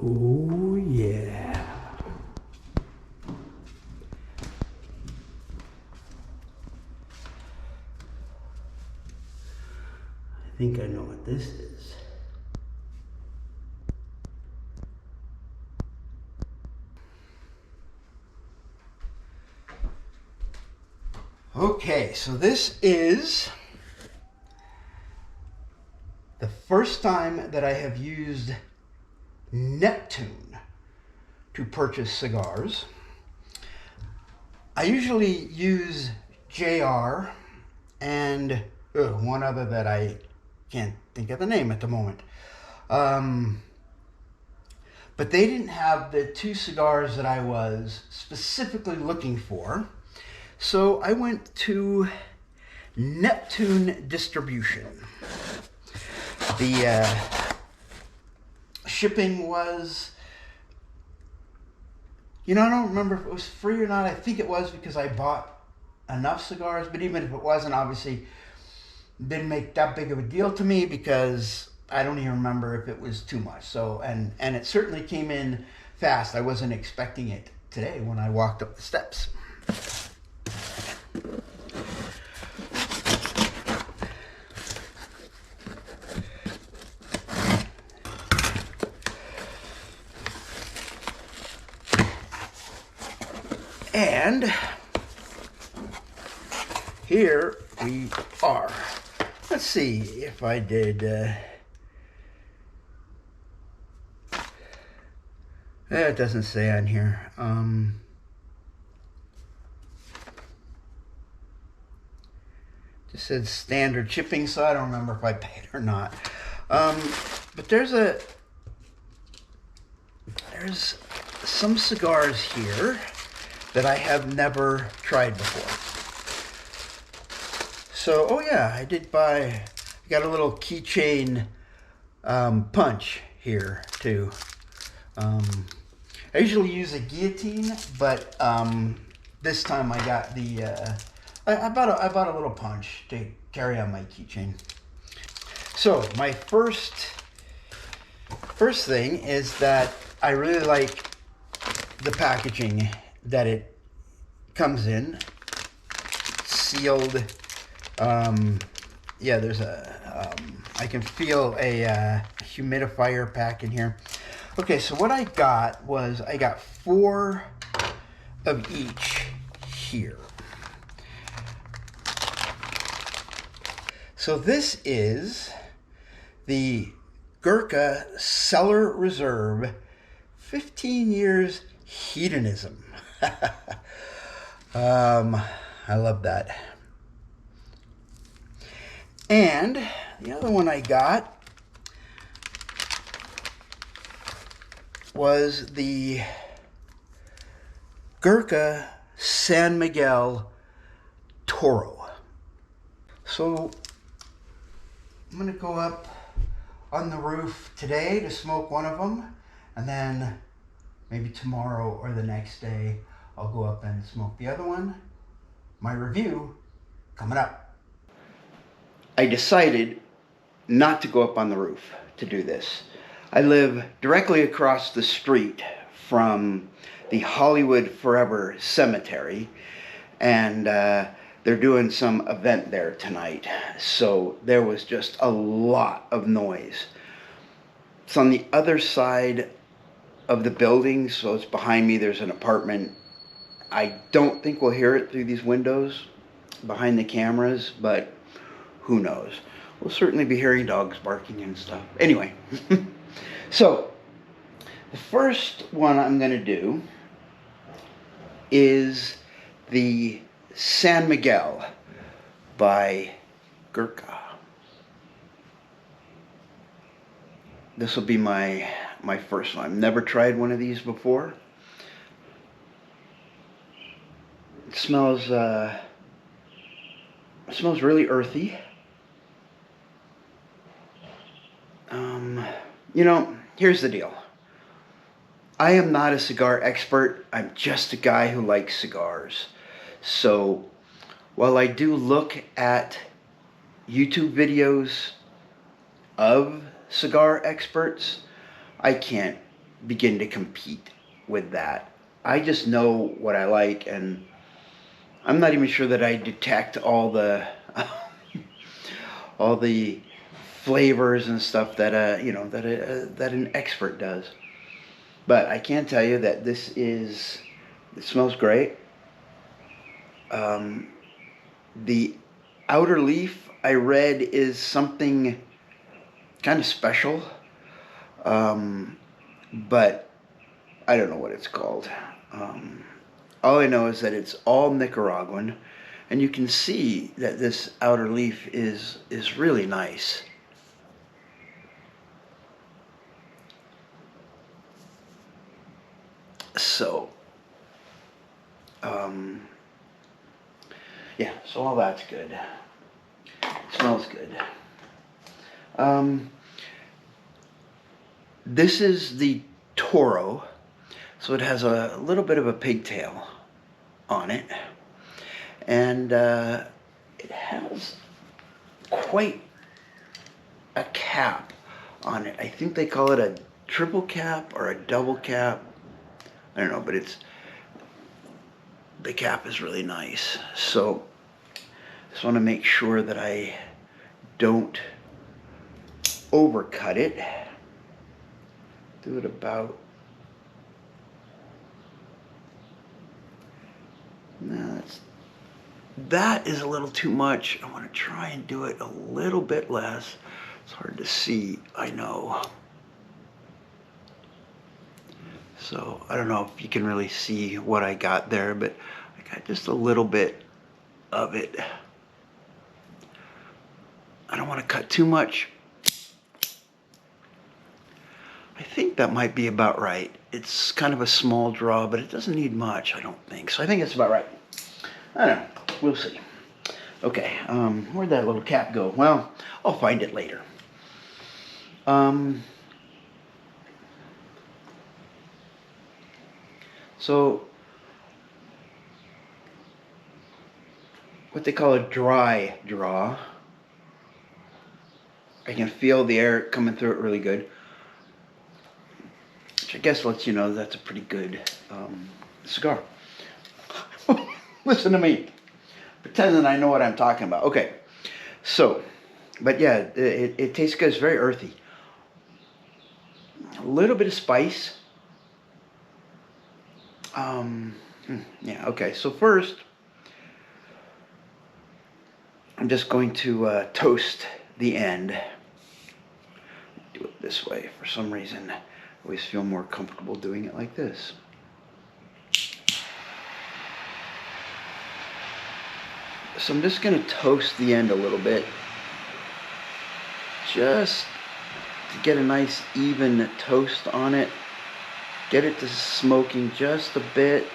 Oh yeah. I think I know what this is. Okay, so this is the first time that I have used Neptune to purchase cigars. I usually use JR and one other that I can't think of the name at the moment. But they didn't have the two cigars that I was specifically looking for. So I went to Neptune Distribution. The shipping was, I don't remember if it was free or not. I think it was because I bought enough cigars, but even if it wasn't, obviously didn't make that big of a deal to me because I don't even remember if it was too much. So, and it certainly came in fast. I wasn't expecting it today when I walked up the steps. And here we are. Let's see if I did. It doesn't say on here. Just said standard shipping, so I don't remember if I paid or not. But there's some cigars here that I have never tried before. So, oh yeah, I got a little keychain punch here too. I usually use a guillotine, but this time I got I bought a little punch to carry on my keychain. So my first thing is that I really like the packaging that it comes in, sealed. Yeah, there's I can feel a humidifier pack in here. Okay, so what I got was, I got 4 of each here. So this is the Gurkha Cellar Reserve 15 years hedonism. I love that. And the other one I got was the Gurkha San Miguel Toro. So I'm going to go up on the roof today to smoke one of them, and then maybe tomorrow or the next day I'll go up and smoke the other one. My review coming up. I decided not to go up on the roof to do this. I live directly across the street from the Hollywood Forever Cemetery, and they're doing some event there tonight. So there was just a lot of noise. It's on the other side of the building, so it's behind me. There's an apartment. I don't think we'll hear it through these windows behind the cameras, but who knows? We'll certainly be hearing dogs barking and stuff. Anyway, so the first one I'm going to do is the San Miguel by Gurkha. This will be my first one. I've never tried one of these before. It smells really earthy. Here's the deal. I am not a cigar expert. I'm just a guy who likes cigars. So while I do look at YouTube videos of cigar experts, I can't begin to compete with that. I just know what I like, and I'm not even sure that I detect all the all the flavors and stuff that that an expert does. But I can tell you that it smells great. Um, the outer leaf I read is something kind of special, but I don't know what it's called. Um, all I know is that it's all Nicaraguan, and you can see that this outer leaf is really nice. So, um, yeah, so all that's good. It smells good. Um, this is the Toro, so it has a little bit of a pigtail on it, and it has quite a cap on it. I think they call it a triple cap or a double cap. I don't know, but the cap is really nice. So just want to make sure that I don't overcut it. Do it about, no, that is a little too much. I want to try and do it a little bit less. It's hard to see, I know. So I don't know if you can really see what I got there, but I got just a little bit of it. I don't want to cut too much. I think that might be about right. It's kind of a small draw, but it doesn't need much, I don't think. So I think it's about right. I don't know. We'll see. Okay, where'd that little cap go? Well, I'll find it later. So what they call a dry draw. I can feel the air coming through it really good, which I guess lets you know that's a pretty good cigar. Listen to me, pretending I know what I'm talking about. Okay, so, but yeah, it tastes good. It's very earthy. A little bit of spice. Yeah, okay, so first, I'm just going to toast the end. Do it this way. For some reason, I always feel more comfortable doing it like this. So I'm just going to toast the end a little bit, just to get a nice even toast on it. Get it to smoking just a bit.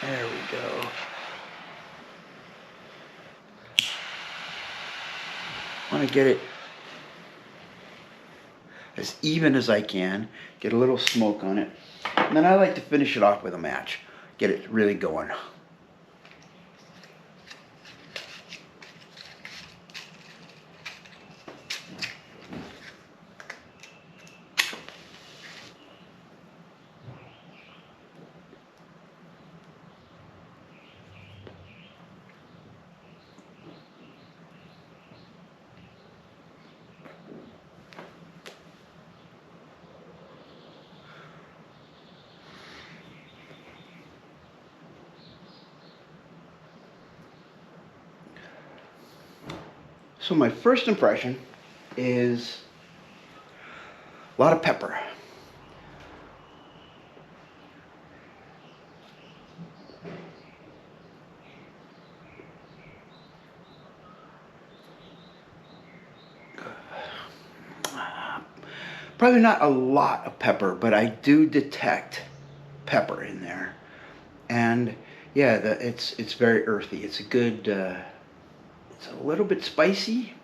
There we go. I want to get it as even as I can. Get a little smoke on it. And then I like to finish it off with a match. Get it really going. So my first impression is a lot of pepper. Probably not a lot of pepper, but I do detect pepper in there. And yeah, it's very earthy. It's a good, it's a little bit spicy.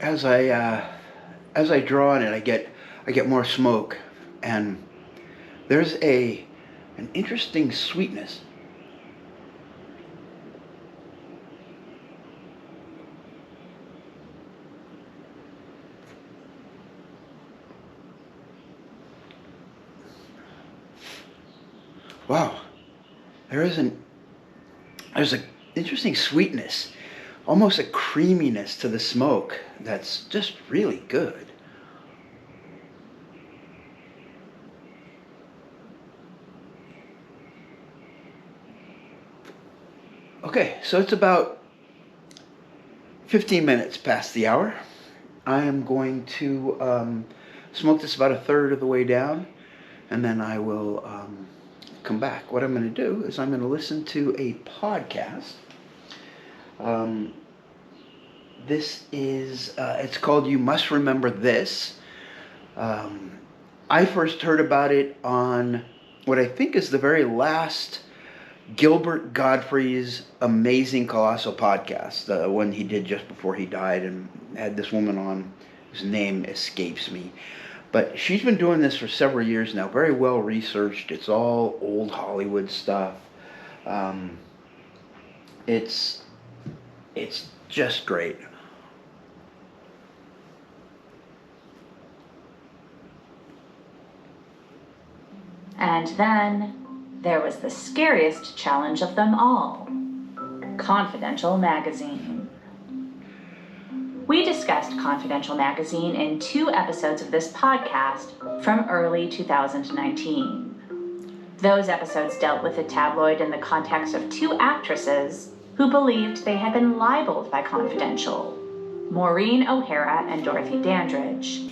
as I draw on it, I get more smoke, and there's an interesting sweetness. Wow, there's an interesting sweetness, almost a creaminess to the smoke that's just really good. Okay, so it's about 15 minutes past the hour. I am going to smoke this about a third of the way down, and then I will come back. What I'm going to do is I'm going to listen to a podcast. This is, it's called You Must Remember This. I first heard about it on what I think is the very last Gilbert Gottfried's Amazing Colossal podcast, the one he did just before he died, and had this woman on whose name escapes me. But she's been doing this for several years now, very well researched. It's all old Hollywood stuff. It's just great. And then there was the scariest challenge of them all, Confidential Magazine. We discussed Confidential Magazine in 2 episodes of this podcast from early 2019. Those episodes dealt with the tabloid in the context of 2 actresses who believed they had been libeled by Confidential, Maureen O'Hara and Dorothy Dandridge.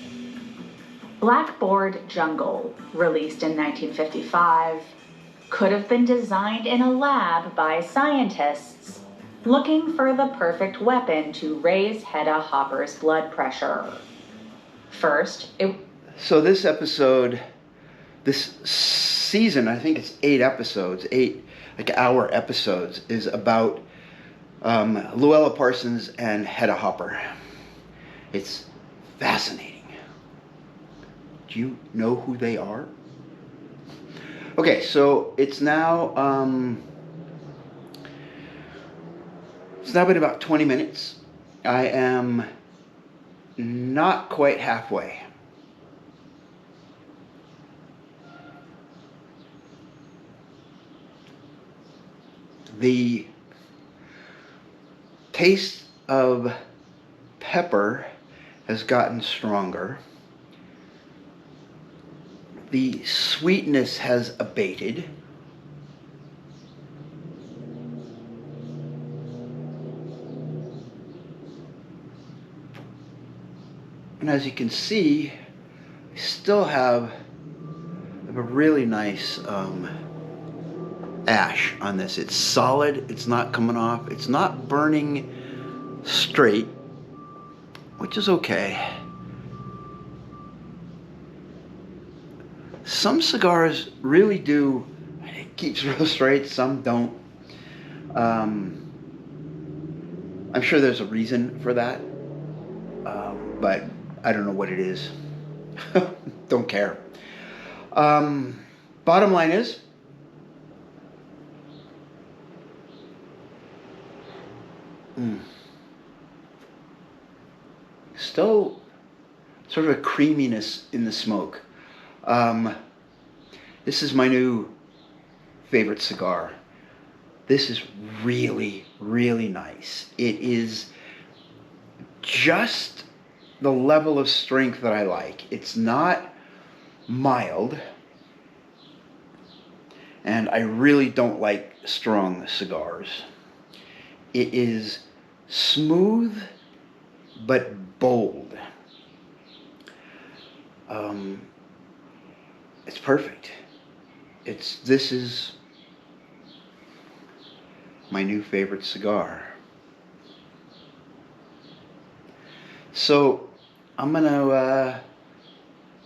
Blackboard Jungle, released in 1955, could have been designed in a lab by scientists looking for the perfect weapon to raise Hedda Hopper's blood pressure. So this episode, this season, I think it's 8 episodes, 8 hour episodes, is about Luella Parsons and Hedda Hopper. It's fascinating. Do you know who they are? Okay, so it's now been about 20 minutes. I am not quite halfway. The taste of pepper has gotten stronger. The sweetness has abated. And as you can see, I still have a really nice ash on this. It's solid, it's not coming off, it's not burning straight, which is okay. Some cigars really do, it keeps real straight, some don't. I'm sure there's a reason for that, but I don't know what it is. Don't care. Bottom line is, still sort of a creaminess in the smoke. This is my new favorite cigar. This is really, really nice. It is just the level of strength that I like. It's not mild, and I really don't like strong cigars. It is smooth but bold. It's perfect. This is my new favorite cigar. So I'm gonna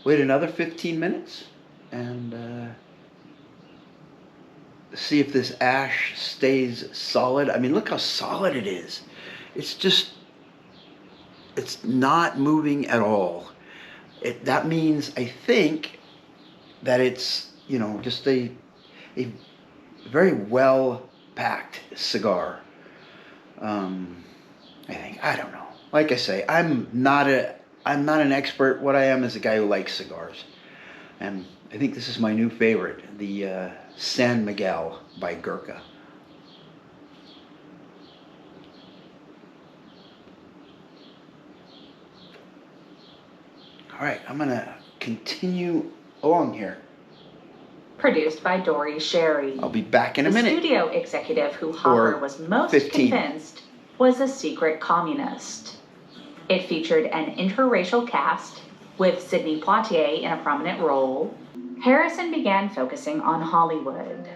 wait another 15 minutes and see if this ash stays solid. I mean, look how solid it is. It's It's not moving at all. That means, I think, that it's, you know, just a very well packed cigar. I think, I don't know. Like I say, I'm not an expert. What I am is a guy who likes cigars. And I think this is my new favorite, the San Miguel by Gurkha. All right, I'm going to continue along here. Produced by Dory Sherry. I'll be back in a the minute. The studio executive who Hopper was most 15. convinced was a secret communist. It featured an interracial cast, with Sidney Poitier in a prominent role. Harrison began focusing on Hollywood.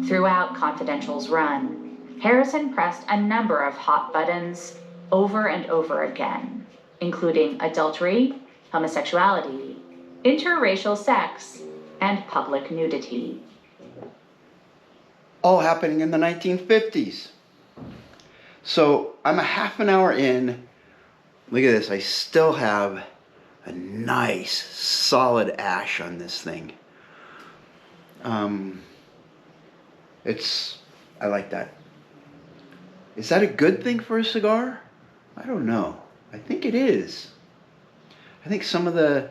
Throughout Confidential's run, Harrison pressed a number of hot buttons over and over again, including adultery, homosexuality, interracial sex, and public nudity. All happening in the 1950s. So I'm a half an hour in. Look at this. I still have a nice solid ash on this thing. I like that. Is that a good thing for a cigar? I don't know. I think it is. I think some of the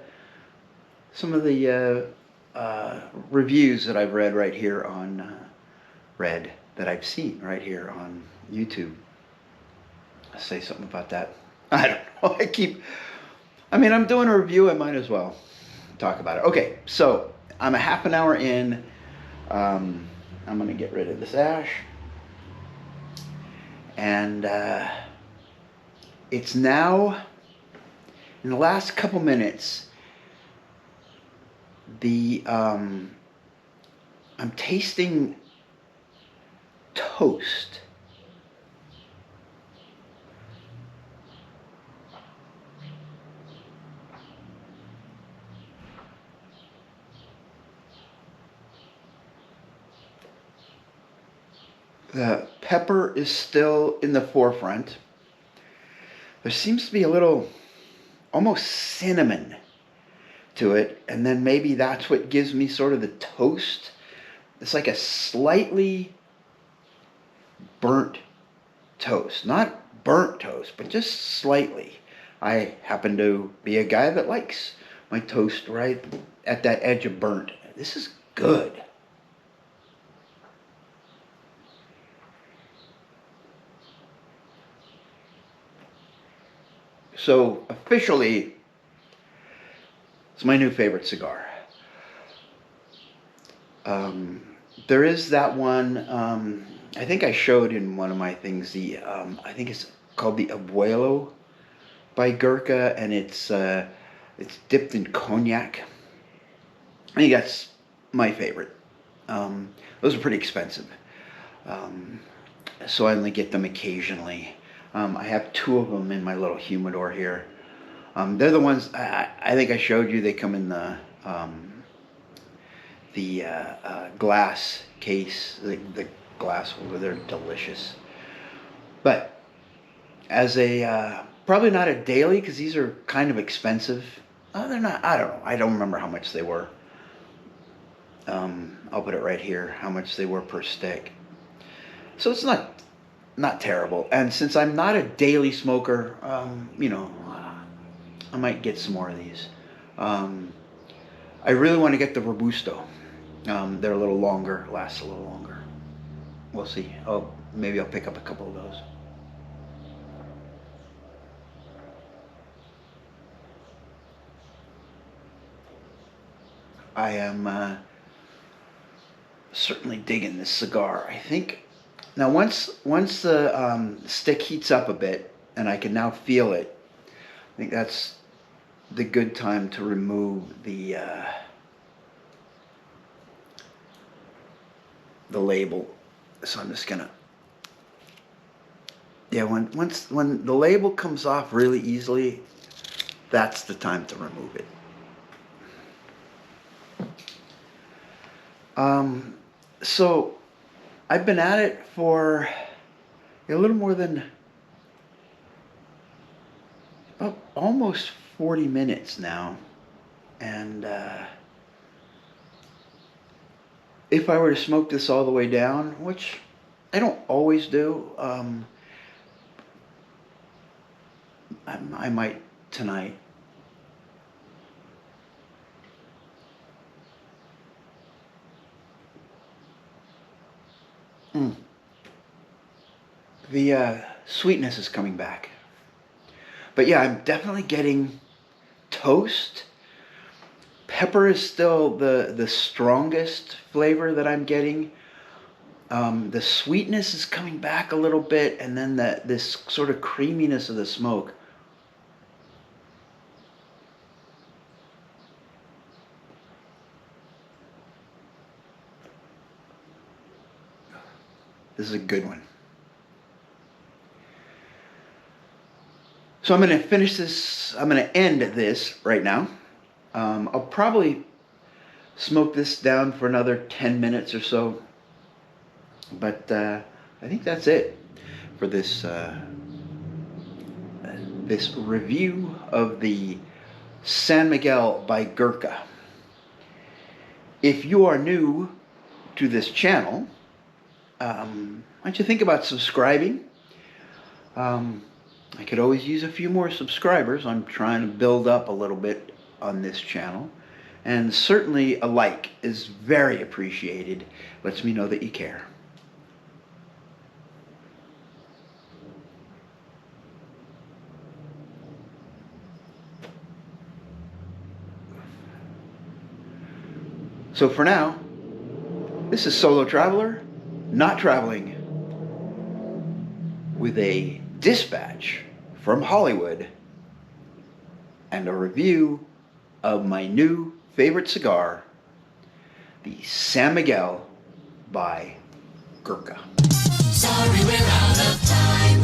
reviews that I've read right here on that I've seen right here on YouTube say something about that. I don't know. I'm doing a review. I might as well talk about it. Okay, so I'm a half an hour in. I'm going to get rid of this ash. And it's now, in the last couple minutes, I'm tasting toast. The pepper is still in the forefront. There seems to be a little, almost cinnamon to it. And then maybe that's what gives me sort of the toast. It's like a slightly burnt toast. Not burnt toast, but just slightly. I happen to be a guy that likes my toast right at that edge of burnt. This is good. So officially, it's my new favorite cigar. There is that one, I think I showed in one of my things, I think it's called the Abuelo by Gurkha, and it's dipped in cognac. I think that's my favorite. Those are pretty expensive. So I only get them occasionally. I have 2 of them in my little humidor here. They're the ones I think I showed you. They come in the glass case, the glass holder. They're delicious. But as a probably not a daily, because these are kind of expensive. They're not. I don't know. I don't remember how much they were. I'll put it right here. How much they were per stick. So it's not terrible. And since I'm not a daily smoker, I might get some more of these. I really want to get the Robusto. They're a little longer, last a little longer. We'll see. Maybe I'll pick up a couple of those. I am certainly digging this cigar. I think now once the stick heats up a bit and I can now feel it, I think that's the good time to remove the label. So I'm just gonna, when the label comes off really easily, that's the time to remove it. So I've been at it for a little more than almost 40 minutes now. And if I were to smoke this all the way down, which I don't always do, I might tonight. The sweetness is coming back. But yeah, I'm definitely getting toast. Pepper is still the strongest flavor that I'm getting. The sweetness is coming back a little bit, and then this sort of creaminess of the smoke. This is a good one. So I'm going to finish this. I'm going to end this right now. I'll probably smoke this down for another 10 minutes or so. But I think that's it for this this review of the San Miguel by Gurkha. If you are new to this channel, why don't you think about subscribing? I could always use a few more subscribers. I'm trying to build up a little bit on this channel. And certainly a like is very appreciated. Lets me know that you care. So for now, this is Solo Traveler, not traveling, with a dispatch from Hollywood and a review of my new favorite cigar, the San Miguel by Gurkha. Sorry, we're out of time.